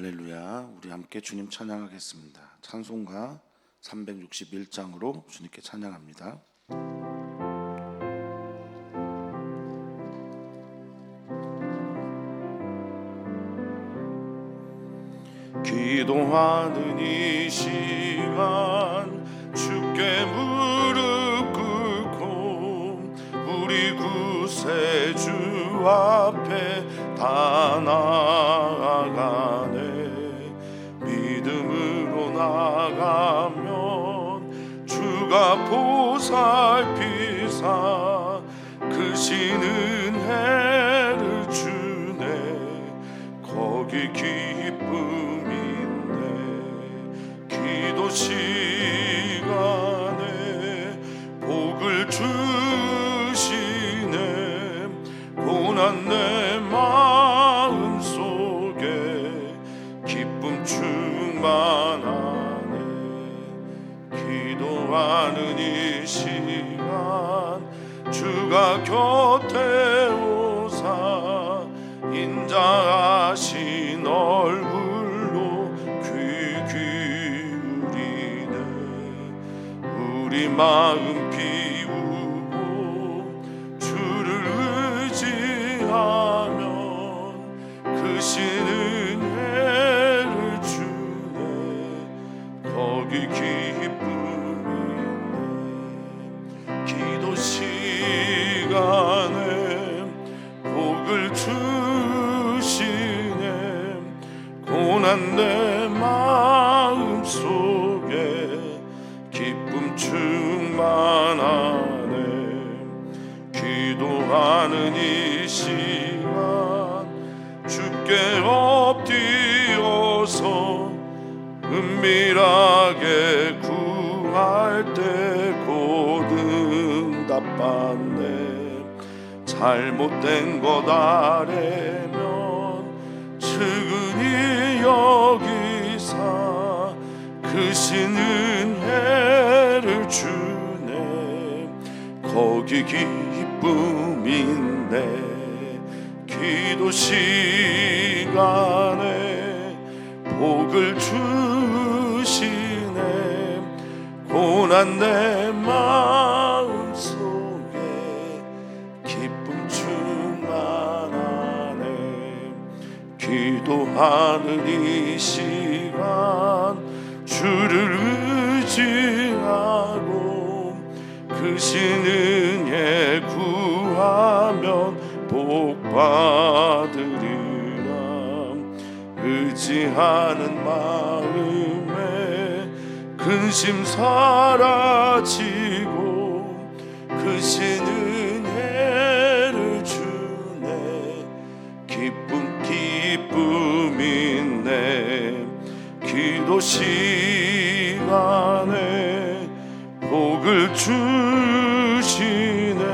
할렐루야. 우리 함께 주님 찬양하겠습니다. 찬송가 361장으로 주님께 찬양합니다. 기도하는 이 시간 주께 무릎 꿇고 우리 구세주 앞에 다 나아가네. 믿음으로 나가면 주가 보살피사 크신 은혜를 주네. 거기 기쁨 기도 시간에 복을 주시네. 고난 내 마음 속에 기쁨 충만하네. 기도하는 이 시간 주가 곁에 오사 인자하신 얼굴로 우리 마음 비우고 주를 의지하면 크신 은혜를 주네. 거기 기쁨이 있네. 기도 시간에 복을 주시네. 고난 내 마음 속에 기쁨 충만하네. 기도하는 이 시간 주께 엎드려서 은밀하게 구할 때 곧 응답받네. 잘못된 것 아래면 측은히 여기사 크신 은혜를 주네. 거기 기쁨 있네. 기도 시간에 복을 주시네. 고난 내 마음 속에 기쁨 충만하네. 기도하는 이 시간 주를 의지하고 크신 은혜 구하면 복 받으리라. 의지하는 마음에 근심 사라지고 크신 은혜를 주네. 기쁨 있네. 기도 시간에 복을 주시네.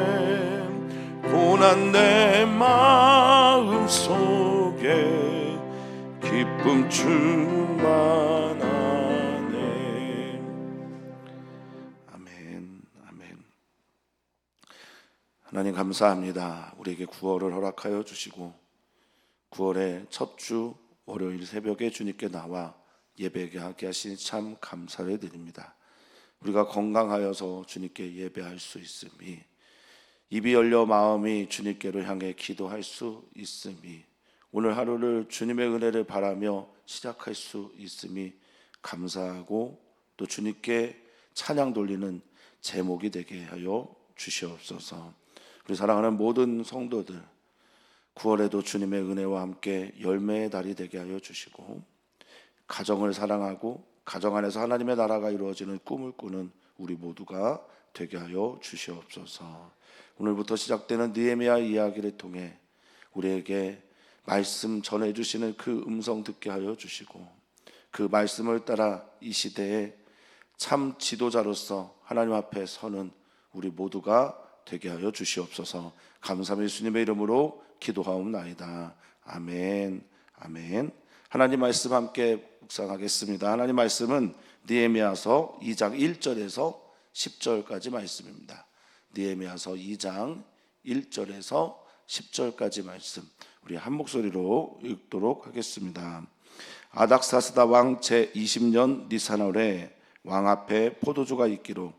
고난 내 마음 속에 기쁨 충만하네. 아멘, 아멘. 하나님 감사합니다. 우리에게 9월을 허락하여 주시고 9월의 첫 주 월요일 새벽에 주님께 나와 예배하게 하시니 참 감사를 드립니다. 우리가 건강하여서 주님께 예배할 수 있음이, 입이 열려 마음이 주님께로 향해 기도할 수 있음이, 오늘 하루를 주님의 은혜를 바라며 시작할 수 있음이 감사하고 또 주님께 찬양 돌리는 제목이 되게 하여 주시옵소서. 우리 사랑하는 모든 성도들 9월에도 주님의 은혜와 함께 열매의 달이 되게 하여 주시고 가정을 사랑하고 가정 안에서 하나님의 나라가 이루어지는 꿈을 꾸는 우리 모두가 되게 하여 주시옵소서. 오늘부터 시작되는 느헤미야 이야기를 통해 우리에게 말씀 전해주시는 그 음성 듣게 하여 주시고 그 말씀을 따라 이 시대에 참 지도자로서 하나님 앞에 서는 우리 모두가 되게 하여 주시옵소서. 감사함을 예수님의 이름으로 기도하옵나이다. 아멘, 아멘. 하나님 말씀 함께 묵상하겠습니다. 하나님 말씀은 느헤미야서 2장 1절에서 10절까지 말씀입니다. 느헤미야서 2장 1절에서 10절까지 말씀 우리 한 목소리로 읽도록 하겠습니다. 아닥사스다 왕 제20년 니산월에 왕 앞에 포도주가 있기로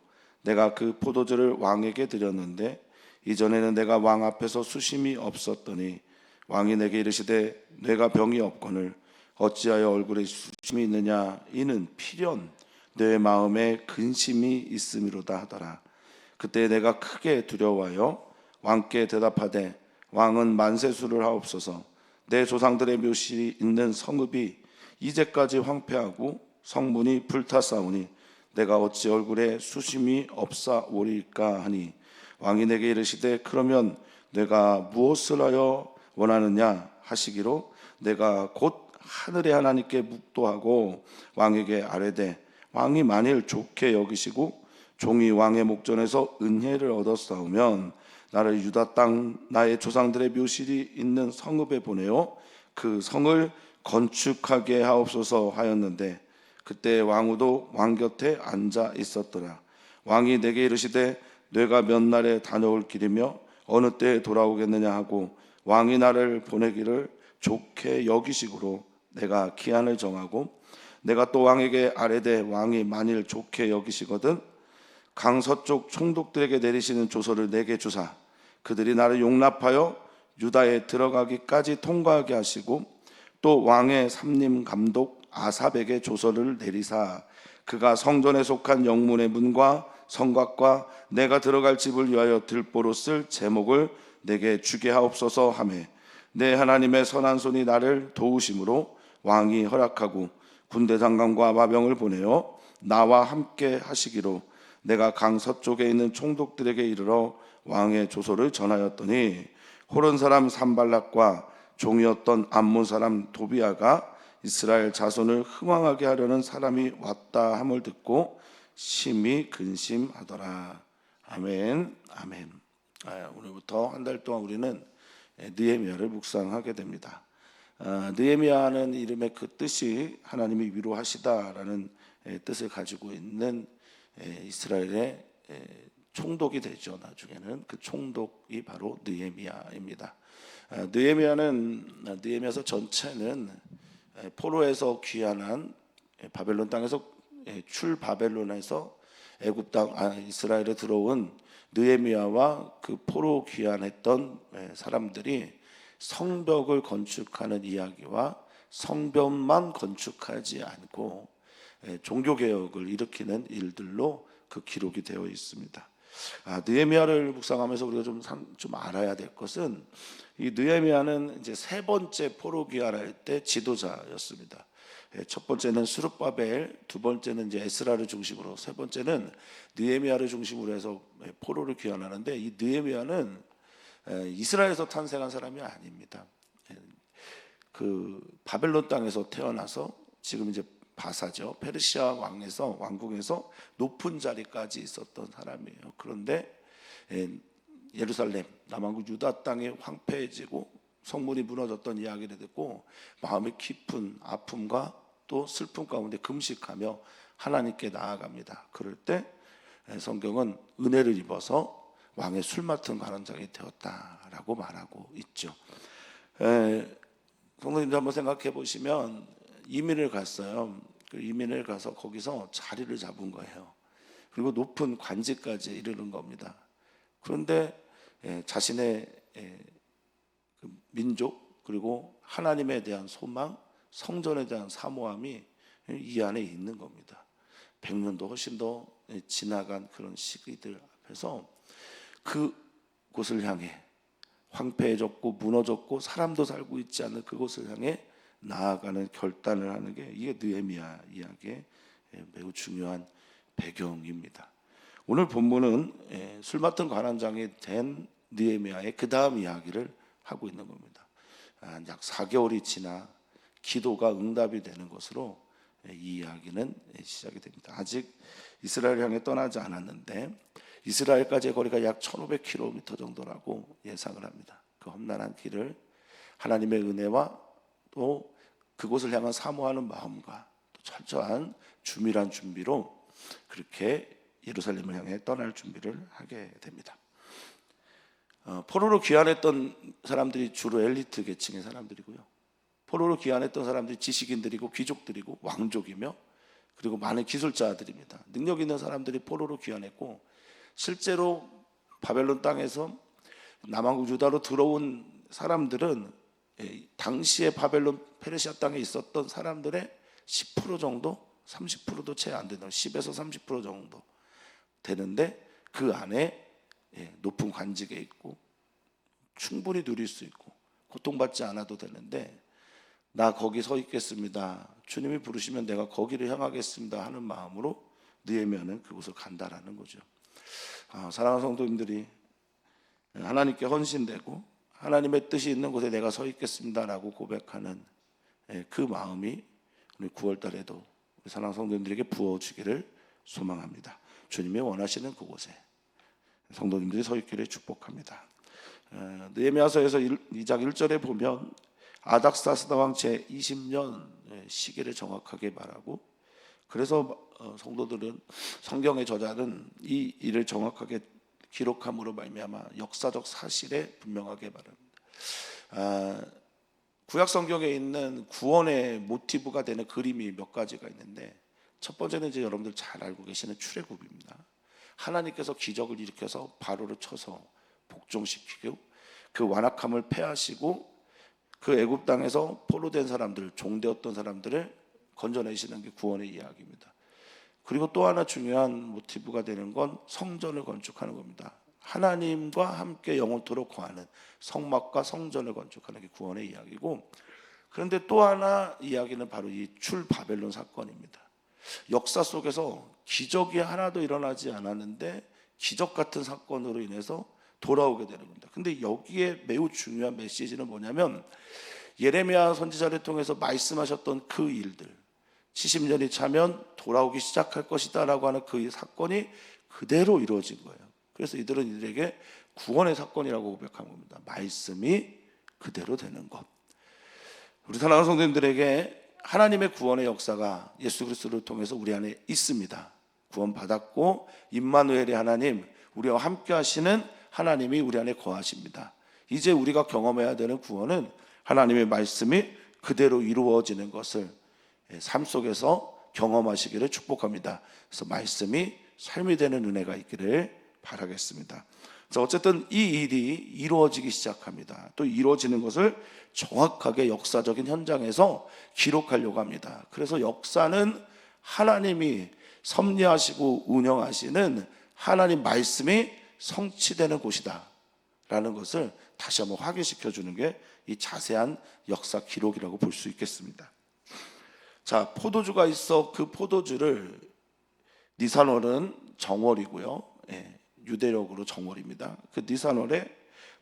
내가 그 포도주를 왕에게 드렸는데 이전에는 내가 왕 앞에서 수심이 없었더니 왕이 내게 이르시되 내가 병이 없거늘 어찌하여 얼굴에 수심이 있느냐 이는 필연 내 마음에 근심이 있음이로다 하더라. 그때 내가 크게 두려워하여 왕께 대답하되 왕은 만세수를 하옵소서. 내 조상들의 묘실이 있는 성읍이 이제까지 황폐하고 성문이 불타싸우니 내가 어찌 얼굴에 수심이 없사오리까 하니 왕이 내게 이르시되 그러면 내가 무엇을 하여 원하느냐 하시기로 내가 곧 하늘의 하나님께 묵도하고 왕에게 아뢰되 왕이 만일 좋게 여기시고 종이 왕의 목전에서 은혜를 얻었사오면 나를 유다 땅 나의 조상들의 묘실이 있는 성읍에 보내어 그 성을 건축하게 하옵소서 하였는데 그때 왕후도 왕 곁에 앉아 있었더라. 왕이 내게 이르시되 내가 몇 날에 다녀올 길이며 어느 때에 돌아오겠느냐 하고 왕이 나를 보내기를 좋게 여기시므로 내가 기한을 정하고 내가 또 왕에게 아뢰되 왕이 만일 좋게 여기시거든 강서쪽 총독들에게 내리시는 조서를 내게 주사 그들이 나를 용납하여 유다에 들어가기까지 통과하게 하시고 또 왕의 삼림 감독 아삽에게 조서를 내리사 그가 성전에 속한 영문의 문과 성곽과 내가 들어갈 집을 위하여 들보로 쓸 제목을 내게 주게 하옵소서 하매 내 하나님의 선한 손이 나를 도우심으로 왕이 허락하고 군대 장관과 마병을 보내어 나와 함께 하시기로 내가 강서쪽에 있는 총독들에게 이르러 왕의 조서를 전하였더니 호른 사람 산발락과 종이었던 암몬 사람 도비아가 이스라엘 자손을 흥왕하게 하려는 사람이 왔다 함을 듣고 심히 근심하더라. 아멘. 아멘. 오늘부터 한 달 동안 우리는 느헤미야를 묵상하게 됩니다. 느헤미야는 이름의 그 뜻이 하나님이 위로하시다라는 뜻을 가지고 있는 이스라엘의 총독이 되죠. 나중에는 그 총독이 바로 느헤미야입니다. 느헤미야서 전체는 포로에서 귀환한 바벨론 땅에서 출바벨론에서 애굽 땅 이스라엘에 들어온 느헤미야와 그 포로 귀환했던 사람들이 성벽을 건축하는 이야기와 성벽만 건축하지 않고 종교개혁을 일으키는 일들로 그 기록이 되어 있습니다. 느헤미야를 묵상하면서 우리가 좀 알아야 될 것은 이 느헤미야는 이제 세 번째 포로 귀환할 때 지도자였습니다. 첫 번째는 스룹바벨, 두 번째는 이제 에스라를 중심으로, 세 번째는 느헤미야를 중심으로 해서 포로를 귀환하는데 이 느헤미야는 이스라엘에서 탄생한 사람이 아닙니다. 그 바벨론 땅에서 태어나서 지금 이제 바사죠. 페르시아 왕궁에서 높은 자리까지 있었던 사람이에요. 그런데 예루살렘 남왕국 유다 땅이 황폐해지고 성문이 무너졌던 이야기를 듣고 마음의 깊은 아픔과 또 슬픔 가운데 금식하며 하나님께 나아갑니다. 그럴 때 성경은 은혜를 입어서 왕의 술 맡은 관원장이 되었다라고 말하고 있죠. 성도님들 한번 생각해 보시면 이민을 갔어요. 그 이민을 가서 거기서 자리를 잡은 거예요. 그리고 높은 관직까지 이르는 겁니다. 그런데 자신의 그 민족 그리고 하나님에 대한 소망, 성전에 대한 사모함이 이 안에 있는 겁니다. 100년도 훨씬 더 지나간 그런 시기들 앞에서 그곳을 향해 황폐해졌고 무너졌고 사람도 살고 있지 않는 그곳을 향해 나아가는 결단을 하는 게 이게 느헤미야 이야기의 매우 중요한 배경입니다. 오늘 본문은 술 맡은 관원장이 된 느헤미야의 그 다음 이야기를 하고 있는 겁니다. 약 4개월이 지나 기도가 응답이 되는 것으로 이 이야기는 시작이 됩니다. 아직 이스라엘을 향해 떠나지 않았는데 이스라엘까지의 거리가 약 1500km 정도라고 예상을 합니다. 그 험난한 길을 하나님의 은혜와 또 그곳을 향한 사모하는 마음과 또 철저한 주밀한 준비로 그렇게 예루살렘을 향해 떠날 준비를 하게 됩니다. 포로로 귀환했던 사람들이 주로 엘리트 계층의 사람들이고요. 포로로 귀환했던 사람들이 지식인들이고 귀족들이고 왕족이며 그리고 많은 기술자들입니다. 능력 있는 사람들이 포로로 귀환했고, 실제로 바벨론 땅에서 남왕국 유다로 들어온 사람들은 당시에 바벨론 페르시아 땅에 있었던 사람들의 10% 정도, 30%도 채 안 되는 10에서 30% 정도 되는데, 그 안에 높은 관직에 있고 충분히 누릴 수 있고 고통받지 않아도 되는데, 나 거기 서 있겠습니다, 주님이 부르시면 내가 거기를 향하겠습니다 하는 마음으로 느헤미야는 그곳을 간다라는 거죠. 사랑하는 성도님들이 하나님께 헌신되고 하나님의 뜻이 있는 곳에 내가 서 있겠습니다라고 고백하는 그 마음이 우리 9월 달에도 우리 사랑하는 성도님들에게 부어지기를 소망합니다. 주님이 원하시는 그곳에 성도님들이 서 있기를 축복합니다. 느헤미야서에서 2장 1절에 보면 아닥사스다 왕 제20년 시기를 정확하게 말하고, 그래서 성도들은, 성경의 저자는 이 일을 정확하게 기록함으로 말미암아 역사적 사실에 분명하게 말합니다. 구약 성경에 있는 구원의 모티브가 되는 그림이 몇 가지가 있는데, 첫 번째는 이제 여러분들 잘 알고 계시는 출애굽입니다. 하나님께서 기적을 일으켜서 바로를 쳐서 복종시키고 그 완악함을 패하시고 그 애굽 땅에서 포로된 사람들, 종되었던 사람들을 건져내시는 게 구원의 이야기입니다. 그리고 또 하나 중요한 모티브가 되는 건 성전을 건축하는 겁니다. 하나님과 함께 영원토록 거하는 성막과 성전을 건축하는 게 구원의 이야기고, 그런데 또 하나 이야기는 바로 이 출바벨론 사건입니다. 역사 속에서 기적이 하나도 일어나지 않았는데 기적 같은 사건으로 인해서 돌아오게 되는 겁니다. 근데 여기에 매우 중요한 메시지는 뭐냐면, 예레미야 선지자를 통해서 말씀하셨던 그 일들, 70년이 차면 돌아오기 시작할 것이다 라고 하는 그 사건이 그대로 이루어진 거예요. 그래서 이들은 이들에게 구원의 사건이라고 고백한 겁니다. 말씀이 그대로 되는 것. 우리 사랑하는 성도님들에게 하나님의 구원의 역사가 예수 그리스도를 통해서 우리 안에 있습니다. 구원받았고 임마누엘의 하나님, 우리와 함께 하시는 하나님이 우리 안에 거하십니다. 이제 우리가 경험해야 되는 구원은 하나님의 말씀이 그대로 이루어지는 것을 삶 속에서 경험하시기를 축복합니다. 그래서 말씀이 삶이 되는 은혜가 있기를 바라겠습니다. 그래서 어쨌든 이 일이 이루어지기 시작합니다. 또 이루어지는 것을 정확하게 역사적인 현장에서 기록하려고 합니다. 그래서 역사는 하나님이 섭리하시고 운영하시는 하나님 말씀이 성취되는 곳이다 라는 것을 다시 한번 확인시켜 주는 게 이 자세한 역사 기록이라고 볼 수 있겠습니다. 자, 포도주가 있어 그 포도주를, 니산월은 정월이고요, 유대력으로 정월입니다. 그 니산월에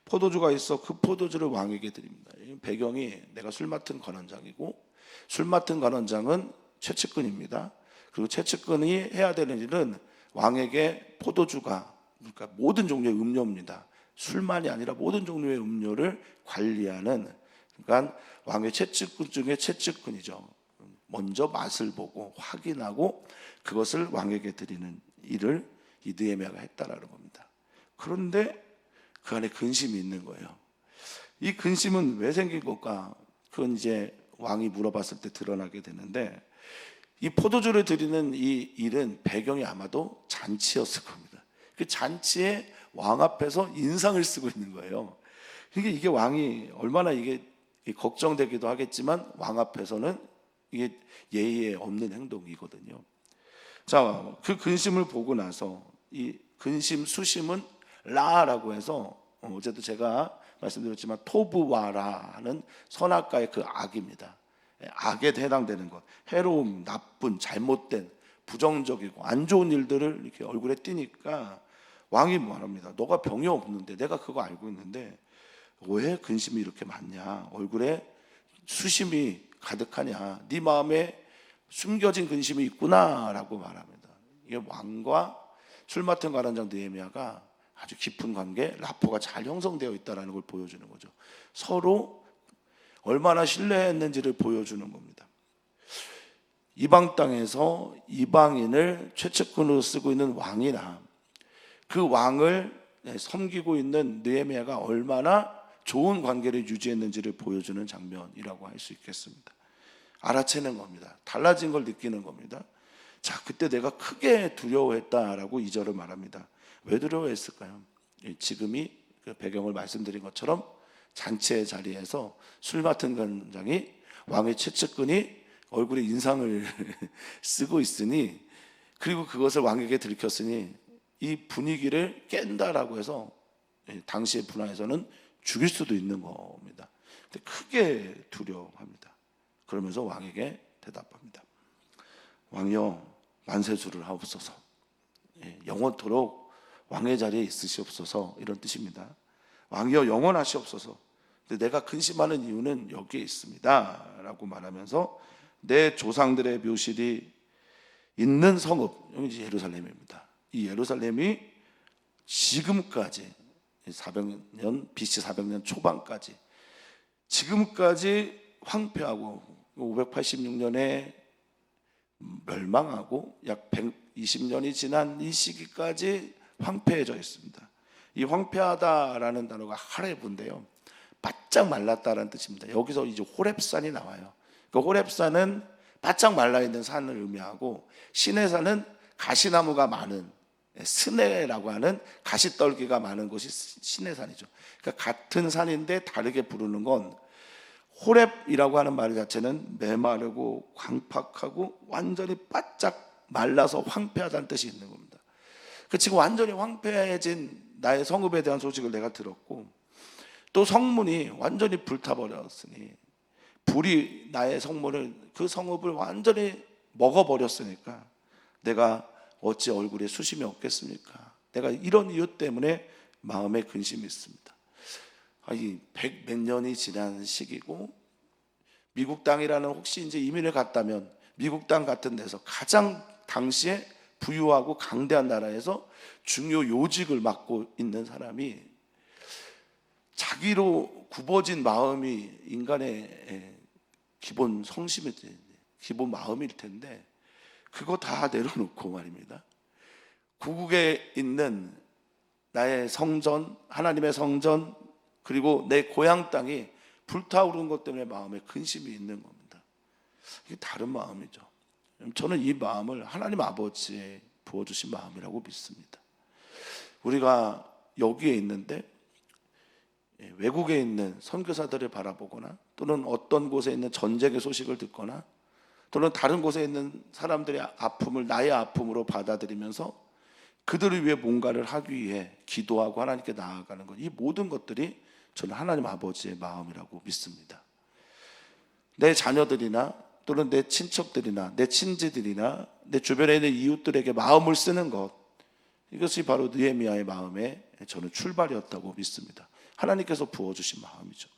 포도주가 있어 그 포도주를 왕에게 드립니다. 배경이 내가 술 맡은 관원장이고, 술 맡은 관원장은 최측근입니다. 그리고 최측근이 해야 되는 일은 왕에게 포도주가, 그러니까 모든 종류의 음료입니다. 술만이 아니라 모든 종류의 음료를 관리하는, 그러니까 왕의 최측근 중에 최측근이죠. 먼저 맛을 보고 확인하고 그것을 왕에게 드리는 일을 이 느헤미야가 했다라는 겁니다. 그런데 그 안에 근심이 있는 거예요. 이 근심은 왜 생긴 걸까? 그건 이제 왕이 물어봤을 때 드러나게 되는데, 이 포도주를 드리는 이 일은 배경이 아마도 잔치였을 겁니다. 그 잔치에 왕 앞에서 인상을 쓰고 있는 거예요. 이게 왕이 얼마나 이게 걱정되기도 하겠지만, 왕 앞에서는 이게 예의에 없는 행동이거든요. 자, 그 근심을 보고 나서 이 근심 수심은 라라고 해서, 어제도 제가 말씀드렸지만 토부와라 하는 선악과의 그 악입니다. 악에 해당되는 것, 해로움, 나쁜, 잘못된, 부정적이고 안 좋은 일들을 이렇게 얼굴에 띄니까 왕이 말합니다. 너가 병이 없는데, 내가 그거 알고 있는데 왜 근심이 이렇게 많냐, 얼굴에 수심이 가득하냐, 네 마음에 숨겨진 근심이 있구나 라고 말합니다. 이게 왕과 술 맡은 관원장 느헤미야가 아주 깊은 관계, 라포가 잘 형성되어 있다는 걸 보여주는 거죠. 서로 얼마나 신뢰했는지를 보여주는 겁니다. 이방 땅에서 이방인을 최측근으로 쓰고 있는 왕이나 그 왕을 섬기고 있는 느헤미야가 얼마나 좋은 관계를 유지했는지를 보여주는 장면이라고 할 수 있겠습니다. 알아채는 겁니다. 달라진 걸 느끼는 겁니다. 자, 그때 내가 크게 두려워했다라고 2절을 말합니다. 왜 두려워했을까요? 지금이 그 배경을 말씀드린 것처럼 잔치의 자리에서 술 맡은 관장이 왕의 최측근이 얼굴에 인상을 쓰고 있으니, 그리고 그것을 왕에게 들켰으니 이 분위기를 깬다라고 해서 당시의 분화에서는 죽일 수도 있는 겁니다. 근데 크게 두려워합니다. 그러면서 왕에게 대답합니다. 왕이여, 만세주를 하옵소서. 영원토록 왕의 자리에 있으시옵소서, 이런 뜻입니다. 왕이여, 영원하시옵소서. 근데 내가 근심하는 이유는 여기에 있습니다 라고 말하면서 내 조상들의 묘실이 있는 성읍, 여기 예루살렘입니다. 이 예루살렘이 지금까지 400년, BC 400년 초반까지 지금까지 황폐하고 586년에 멸망하고 약 120년이 지난 이 시기까지 황폐해져 있습니다. 이 황폐하다라는 단어가 하렙인데요, 바짝 말랐다라는 뜻입니다. 여기서 이제 호렙산이 나와요. 그 호렙산은 바짝 말라 있는 산을 의미하고, 시내산은 가시나무가 많은, 스네라고 하는 가시떨기가 많은 곳이 시내산이죠. 그러니까 같은 산인데 다르게 부르는 건, 호렙이라고 하는 말 자체는 메마르고 광팍하고 완전히 바짝 말라서 황폐하다는 뜻이 있는 겁니다. 지금 완전히 황폐해진 나의 성읍에 대한 소식을 내가 들었고, 또 성문이 완전히 불타버렸으니, 불이 나의 성문을, 그 성읍을 완전히 먹어버렸으니까 내가 어찌 얼굴에 수심이 없겠습니까? 내가 이런 이유 때문에 마음에 근심이 있습니다. 이 100몇 년이 지난 시기고, 미국 땅이라는, 혹시 이제 이민을 갔다면 미국 땅 같은 데서 가장 당시에 부유하고 강대한 나라에서 중요 요직을 맡고 있는 사람이 자기로 굽어진 마음이 인간의 기본 성심일 텐데, 기본 마음일 텐데, 그거 다 내려놓고 말입니다, 고국에 있는 나의 성전, 하나님의 성전, 그리고 내 고향 땅이 불타오르는 것 때문에 마음에 근심이 있는 겁니다. 이게 다른 마음이죠. 저는 이 마음을 하나님 아버지의 부어주신 마음이라고 믿습니다. 우리가 여기에 있는데 외국에 있는 선교사들을 바라보거나, 또는 어떤 곳에 있는 전쟁의 소식을 듣거나, 또는 다른 곳에 있는 사람들의 아픔을 나의 아픔으로 받아들이면서 그들을 위해 뭔가를 하기 위해 기도하고 하나님께 나아가는 것, 이 모든 것들이 저는 하나님 아버지의 마음이라고 믿습니다. 내 자녀들이나 또는 내 친척들이나 내 친지들이나 내 주변에 있는 이웃들에게 마음을 쓰는 것, 이것이 바로 느헤미야의 마음에 저는 출발이었다고 믿습니다. 하나님께서 부어주신 마음이죠.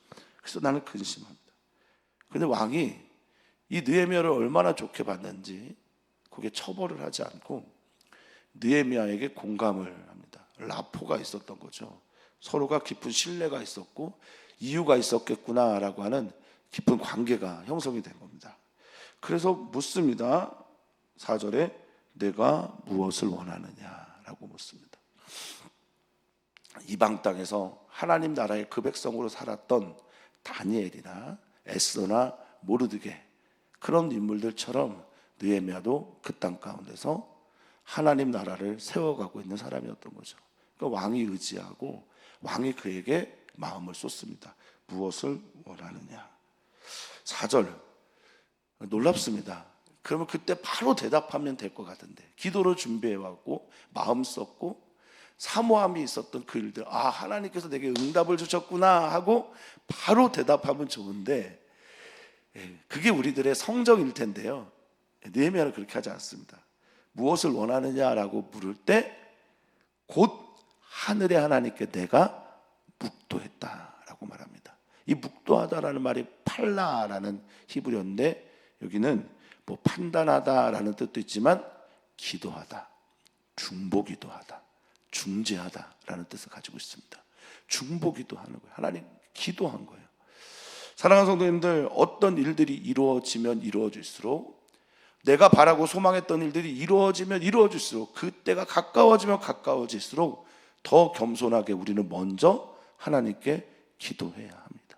그래서 나는 근심합니다. 그런데 왕이 이 느헤미야를 얼마나 좋게 봤는지 그게 처벌을 하지 않고 느헤미야에게 공감을 합니다. 라포가 있었던 거죠. 서로가 깊은 신뢰가 있었고 이유가 있었겠구나라고 하는 깊은 관계가 형성이 된 겁니다. 그래서 묻습니다. 4절에 내가 무엇을 원하느냐라고 묻습니다. 이방 땅에서 하나님 나라의 그 백성으로 살았던 다니엘이나 에스더나 모르드게, 그런 인물들처럼 느헤미야도 그 땅 가운데서 하나님 나라를 세워가고 있는 사람이었던 거죠. 그러니까 왕이 의지하고 왕이 그에게 마음을 쏟습니다. 무엇을 원하느냐. 4절 놀랍습니다. 그러면 그때 바로 대답하면 될 것 같은데, 기도로 준비해왔고 마음 썼고 사모함이 있었던 그 일들, 아, 하나님께서 내게 응답을 주셨구나 하고 바로 대답하면 좋은데, 그게 우리들의 성정일 텐데요, 느헤미야는 그렇게 하지 않습니다. 무엇을 원하느냐라고 물을 때 곧 하늘의 하나님께 내가 묵도했다라고 말합니다. 이 묵도하다라는 말이 팔라라는 히브리어인데, 여기는 뭐 판단하다라는 뜻도 있지만 기도하다, 중보기도하다, 중재하다라는 뜻을 가지고 있습니다. 중보기도 하는 거예요. 하나님 기도한 거예요. 사랑하는 성도님들, 어떤 일들이 이루어지면 이루어질수록, 내가 바라고 소망했던 일들이 이루어지면 이루어질수록, 그때가 가까워지면 가까워질수록 더 겸손하게 우리는 먼저 하나님께 기도해야 합니다.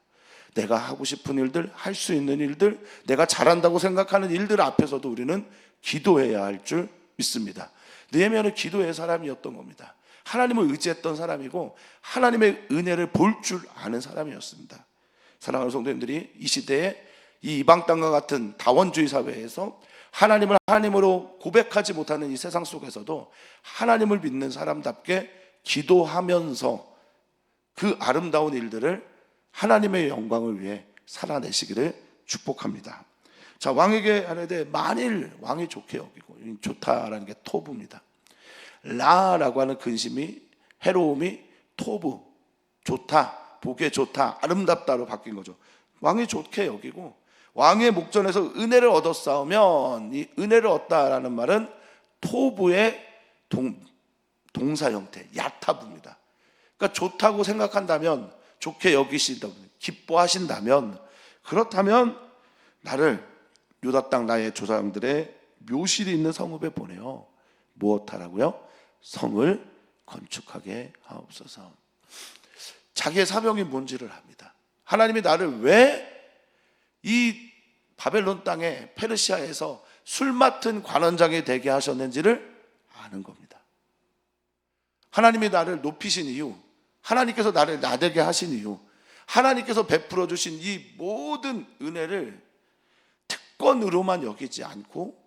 내가 하고 싶은 일들, 할 수 있는 일들, 내가 잘한다고 생각하는 일들 앞에서도 우리는 기도해야 할 줄 믿습니다. 느헤미야는 기도의 사람이었던 겁니다. 하나님을 의지했던 사람이고 하나님의 은혜를 볼 줄 아는 사람이었습니다. 사랑하는 성도님들이, 이 시대에 이 이방 땅과 같은 다원주의 사회에서 하나님을 하나님으로 고백하지 못하는 이 세상 속에서도 하나님을 믿는 사람답게 기도하면서 그 아름다운 일들을 하나님의 영광을 위해 살아내시기를 축복합니다. 자, 왕에게 하는데 만일 왕이 좋게 여기고, 좋다라는 게 토부입니다. 라라고 하는 근심이, 해로움이 토부, 좋다, 보기에 좋다, 아름답다로 바뀐 거죠. 왕이 좋게 여기고 왕의 목전에서 은혜를 얻었사오면, 이 은혜를 얻다라는 말은 토부의 동사 형태, 야타부입니다. 그러니까 좋다고 생각한다면, 좋게 여기신다면, 기뻐하신다면, 그렇다면 나를 유다 땅 나의 조상들의 묘실이 있는 성읍에 보내어 무엇하라고요? 성을 건축하게 하옵소서. 자기의 사명이 뭔지를 압니다. 하나님이 나를 왜 이 바벨론 땅에 페르시아에서 술 맡은 관원장이 되게 하셨는지를 아는 겁니다. 하나님이 나를 높이신 이유, 하나님께서 나를 나되게 하신 이유, 하나님께서 베풀어 주신 이 모든 은혜를 특권으로만 여기지 않고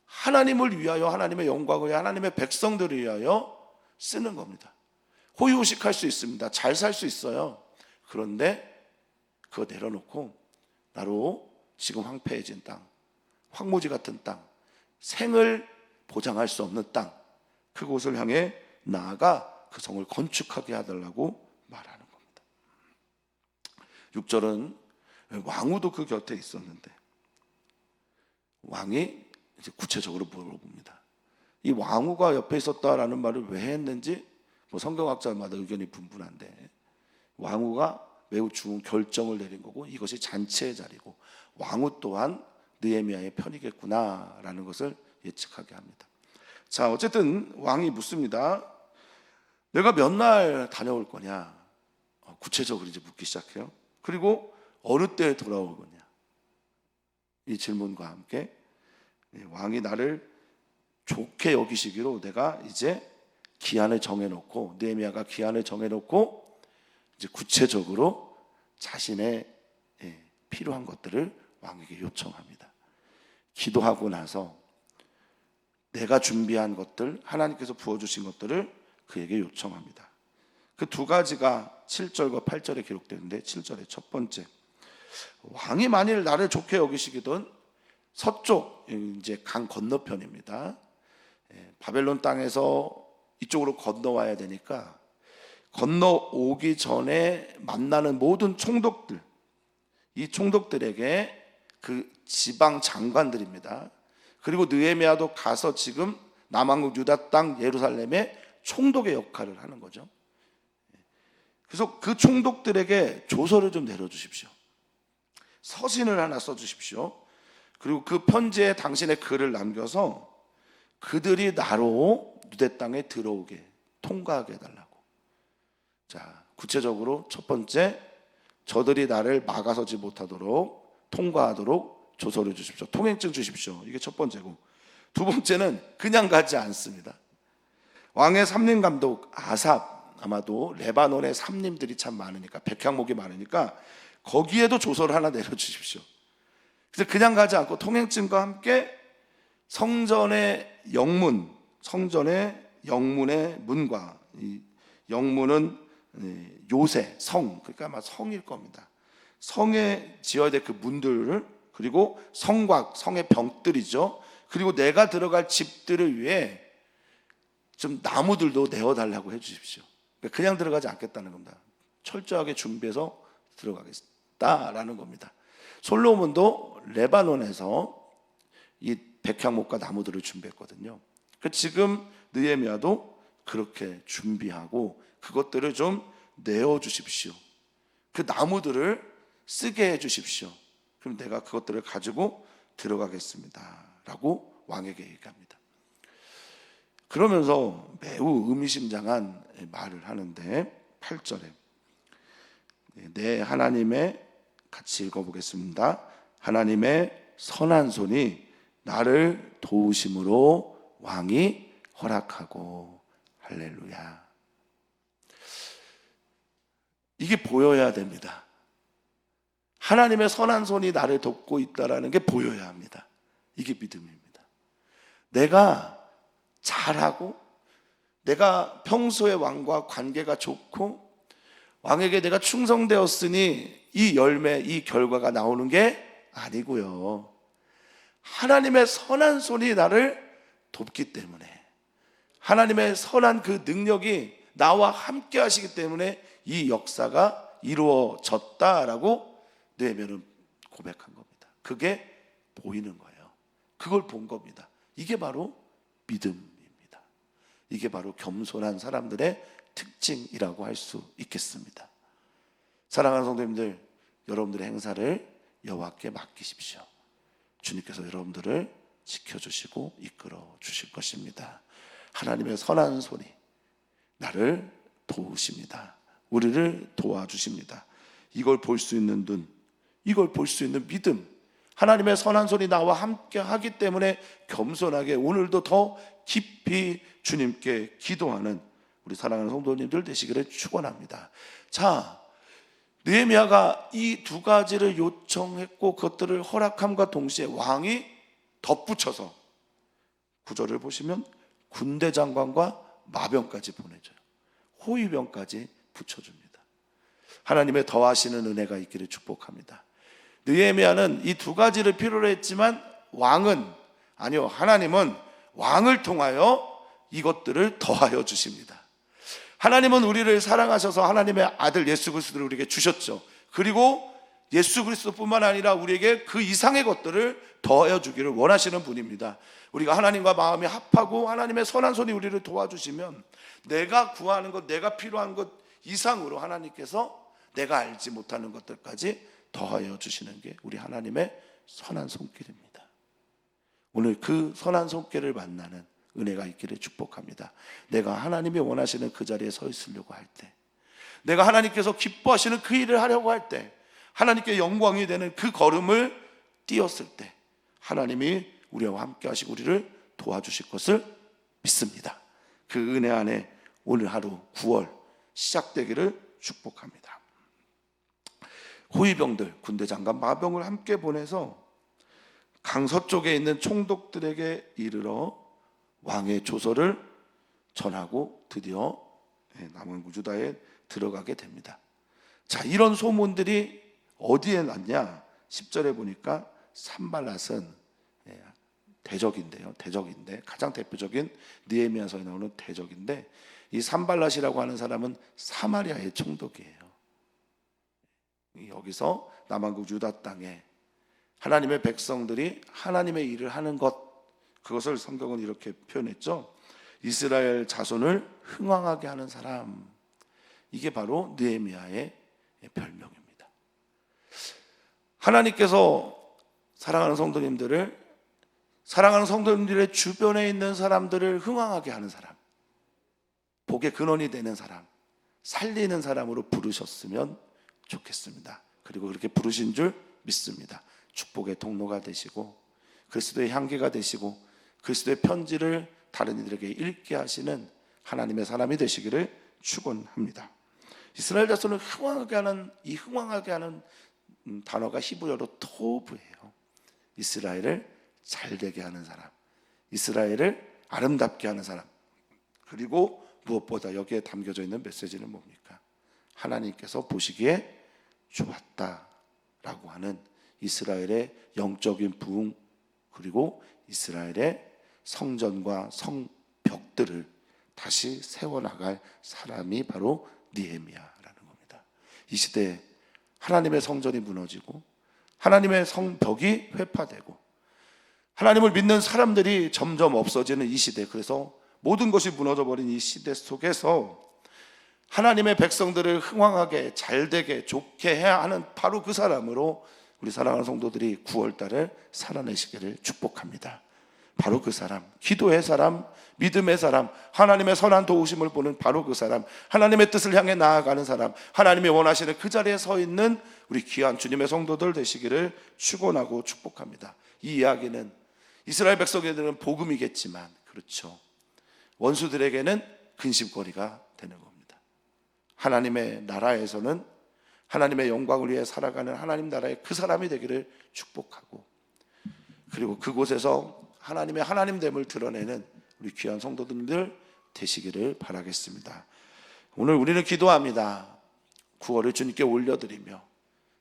하나님을 위하여, 하나님의 영광을 위하여, 하나님의 백성들을 위하여 쓰는 겁니다. 호의호식할 수 있습니다. 잘 살 수 있어요. 그런데 그거 내려놓고 나로 지금 황폐해진 땅, 황무지 같은 땅, 생을 보장할 수 없는 땅, 그곳을 향해 나아가 그 성을 건축하게 해달라고 말하는 겁니다. 6절은 왕후도 그 곁에 있었는데 왕이 이제 구체적으로 물어봅니다. 이 왕후가 옆에 있었다라는 말을 왜 했는지 성경학자마다 의견이 분분한데, 왕후가 매우 중요한 결정을 내린 거고 이것이 잔치의 자리고 왕후 또한 느헤미야의 편이겠구나라는 것을 예측하게 합니다. 자, 어쨌든 왕이 묻습니다. 내가 몇 날 다녀올 거냐? 구체적으로 이제 묻기 시작해요. 그리고 어느 때에 돌아올 거냐? 이 질문과 함께 왕이 나를 좋게 여기시기로 내가 이제 기한을 정해놓고, 느헤미야가 기한을 정해놓고 이제 구체적으로 자신의 필요한 것들을 왕에게 요청합니다. 기도하고 나서 내가 준비한 것들, 하나님께서 부어주신 것들을 그에게 요청합니다. 그 두 가지가 7절과 8절에 기록되는데, 7절의 첫 번째, 왕이 만일 나를 좋게 여기시기든 서쪽, 이제 강 건너편입니다. 바벨론 땅에서 이쪽으로 건너와야 되니까 건너오기 전에 만나는 모든 총독들, 이 총독들에게 그 지방 장관들입니다. 그리고 느헤미야도 가서 지금 남왕국 유다 땅 예루살렘의 총독의 역할을 하는 거죠. 그래서 그 총독들에게 조서를 좀 내려주십시오. 서신을 하나 써주십시오. 그리고 그 편지에 당신의 글을 남겨서 그들이 나로 유대 땅에 들어오게, 통과하게 해달라고. 자, 구체적으로 첫 번째, 저들이 나를 막아서지 못하도록 통과하도록 조서를 주십시오. 통행증 주십시오. 이게 첫 번째고, 두 번째는 그냥 가지 않습니다. 왕의 삼림 감독 아삽, 아마도 레바논의 삼림들이 참 많으니까, 백향목이 많으니까 거기에도 조서를 하나 내려주십시오. 그래서 그냥 가지 않고 통행증과 함께 성전의 영문, 성전의 영문의 문과, 이 영문은 요새, 성, 그러니까 아마 성일 겁니다. 성에 지어야 될 그 문들을, 그리고 성곽, 성의 벽들이죠. 그리고 내가 들어갈 집들을 위해 좀 나무들도 내어달라고 해주십시오. 그냥 들어가지 않겠다는 겁니다. 철저하게 준비해서 들어가겠다라는 겁니다. 솔로몬도 레바논에서 이 백향목과 나무들을 준비했거든요. 지금 느헤미야도 그렇게 준비하고 그것들을 좀 내어주십시오. 그 나무들을 쓰게 해주십시오. 그럼 내가 그것들을 가지고 들어가겠습니다 라고 왕에게 얘기합니다. 그러면서 매우 의미심장한 말을 하는데, 8절에 내 하나님의, 같이 읽어보겠습니다. 하나님의 선한 손이 나를 도우심으로 왕이 허락하고. 할렐루야. 이게 보여야 됩니다. 하나님의 선한 손이 나를 돕고 있다는 게 보여야 합니다. 이게 믿음입니다. 내가 잘하고 내가 평소에 왕과 관계가 좋고 왕에게 내가 충성되었으니 이 열매, 이 결과가 나오는 게 아니고요. 하나님의 선한 손이 나를 돕기 때문에, 하나님의 선한 그 능력이 나와 함께 하시기 때문에 이 역사가 이루어졌다라고 느헤미야는 고백한 겁니다. 그게 보이는 거예요. 그걸 본 겁니다. 이게 바로 믿음입니다. 이게 바로 겸손한 사람들의 특징이라고 할 수 있겠습니다. 사랑하는 성도님들, 여러분들의 행사를 여호와께 맡기십시오. 주님께서 여러분들을 지켜주시고 이끌어 주실 것입니다. 하나님의 선한 손이 나를 도우십니다. 우리를 도와주십니다. 이걸 볼 수 있는 눈, 이걸 볼 수 있는 믿음, 하나님의 선한 손이 나와 함께 하기 때문에 겸손하게 오늘도 더 깊이 주님께 기도하는 우리 사랑하는 성도님들 되시기를 축원합니다. 자, 느헤미야가 이 두 가지를 요청했고 그것들을 허락함과 동시에 왕이 덧붙여서 구절을 보시면 군대 장관과 마병까지 보내줘요. 호위병까지 붙여줍니다. 하나님의 더하시는 은혜가 있기를 축복합니다. 느헤미야는 이 두 가지를 필요로 했지만 하나님은 왕을 통하여 이것들을 더하여 주십니다. 하나님은 우리를 사랑하셔서 하나님의 아들 예수 그리스도를 우리에게 주셨죠. 그리고 예수 그리스도뿐만 아니라 우리에게 그 이상의 것들을 더하여 주기를 원하시는 분입니다. 우리가 하나님과 마음이 합하고 하나님의 선한 손이 우리를 도와주시면 내가 구하는 것, 내가 필요한 것 이상으로 하나님께서 내가 알지 못하는 것들까지 더하여 주시는 게 우리 하나님의 선한 손길입니다. 오늘 그 선한 손길을 만나는 은혜가 있기를 축복합니다. 내가 하나님이 원하시는 그 자리에 서 있으려고 할 때, 내가 하나님께서 기뻐하시는 그 일을 하려고 할 때, 하나님께 영광이 되는 그 걸음을 띄었을 때 하나님이 우리와 함께 하시고 우리를 도와주실 것을 믿습니다. 그 은혜 안에 오늘 하루 9월 시작되기를 축복합니다. 호위병들, 군대 장관, 마병을 함께 보내서 강서쪽에 있는 총독들에게 이르러 왕의 조서를 전하고 드디어 남은 유다에 들어가게 됩니다. 자, 이런 소문들이 어디에 났냐? 10절에 보니까 산발랏은 대적인데 가장 대표적인 느헤미야서에 나오는 대적인데, 이 산발랏이라고 하는 사람은 사마리아의 총독이에요. 여기서 남한국 유다 땅에 하나님의 백성들이 하나님의 일을 하는 것, 그것을 성경은 이렇게 표현했죠. 이스라엘 자손을 흥왕하게 하는 사람, 이게 바로 느헤미야의 별명입니다. 하나님께서 사랑하는 성도님들의 주변에 있는 사람들을 흥왕하게 하는 사람, 복의 근원이 되는 사람, 살리는 사람으로 부르셨으면 좋겠습니다. 그리고 그렇게 부르신 줄 믿습니다. 축복의 통로가 되시고 그리스도의 향기가 되시고 그리스도의 편지를 다른 이들에게 읽게 하시는 하나님의 사람이 되시기를 축원합니다. 이스라엘 자손을 흥왕하게 하는 단어가 히브리어로 토브예요. 이스라엘을 잘되게 하는 사람, 이스라엘을 아름답게 하는 사람. 그리고 무엇보다 여기에 담겨져 있는 메시지는 뭡니까? 하나님께서 보시기에 좋았다라고 하는 이스라엘의 영적인 부흥, 그리고 이스라엘의 성전과 성벽들을 다시 세워나갈 사람이 바로 느헤미야라는 겁니다. 이 시대에 하나님의 성전이 무너지고 하나님의 성벽이 회파되고 하나님을 믿는 사람들이 점점 없어지는 이 시대, 그래서 모든 것이 무너져버린 이 시대 속에서 하나님의 백성들을 흥왕하게, 잘되게, 좋게 해야 하는 바로 그 사람으로 우리 사랑하는 성도들이 9월달을 살아내시기를 축복합니다. 바로 그 사람, 기도의 사람, 믿음의 사람, 하나님의 선한 도우심을 보는 바로 그 사람, 하나님의 뜻을 향해 나아가는 사람, 하나님이 원하시는 그 자리에 서 있는 우리 귀한 주님의 성도들 되시기를 축원하고 축복합니다. 이 이야기는 이스라엘 백성에게는 복음이겠지만, 그렇죠, 원수들에게는 근심거리가 되는 겁니다. 하나님의 나라에서는 하나님의 영광을 위해 살아가는 하나님 나라의 그 사람이 되기를 축복하고, 그리고 그곳에서 하나님의 하나님됨을 드러내는 우리 귀한 성도들 되시기를 바라겠습니다. 오늘 우리는 기도합니다. 구월을 주님께 올려드리며,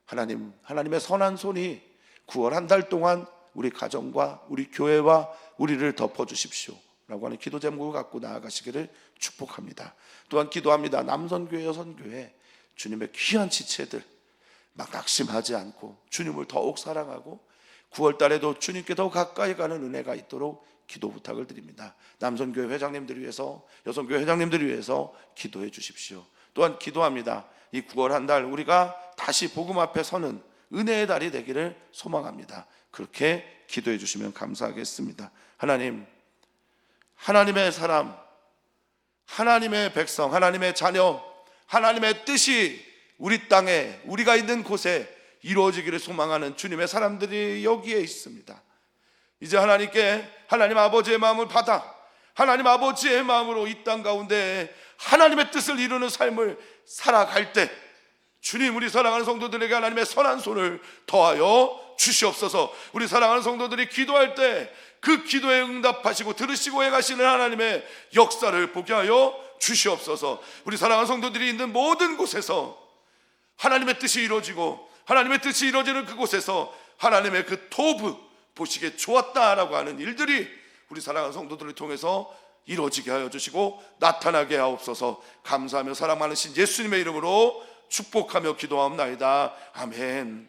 하나님의 선한 손이 9월 한 달 동안 우리 가정과 우리 교회와 우리를 덮어주십시오 라고 하는 기도 제목을 갖고 나아가시기를 축복합니다. 또한 기도합니다. 남선교회, 여선교회 주님의 귀한 지체들 막 낙심하지 않고 주님을 더욱 사랑하고 9월 달에도 주님께 더 가까이 가는 은혜가 있도록 기도 부탁을 드립니다. 남선교회 회장님들을 위해서, 여선교회 회장님들을 위해서 기도해 주십시오. 또한 기도합니다. 이 9월 한 달 우리가 다시 복음 앞에 서는 은혜의 달이 되기를 소망합니다. 그렇게 기도해 주시면 감사하겠습니다. 하나님, 하나님의 사람, 하나님의 백성, 하나님의 자녀, 하나님의 뜻이 우리 땅에, 우리가 있는 곳에 이루어지기를 소망하는 주님의 사람들이 여기에 있습니다. 이제 하나님께 하나님 아버지의 마음을 받아 하나님 아버지의 마음으로 이 땅 가운데 하나님의 뜻을 이루는 삶을 살아갈 때 주님, 우리 사랑하는 성도들에게 하나님의 선한 손을 더하여 주시옵소서. 우리 사랑하는 성도들이 기도할 때 그 기도에 응답하시고 들으시고 행하시는 하나님의 역사를 보게 하여 주시옵소서. 우리 사랑하는 성도들이 있는 모든 곳에서 하나님의 뜻이 이루어지고 하나님의 뜻이 이루어지는 그곳에서 하나님의 그 토부 보시기에 좋았다라고 하는 일들이 우리 사랑하는 성도들을 통해서 이루어지게 하여 주시고 나타나게 하옵소서. 감사하며 사랑 많으신 예수님의 이름으로 축복하며 기도하옵나이다. 아멘.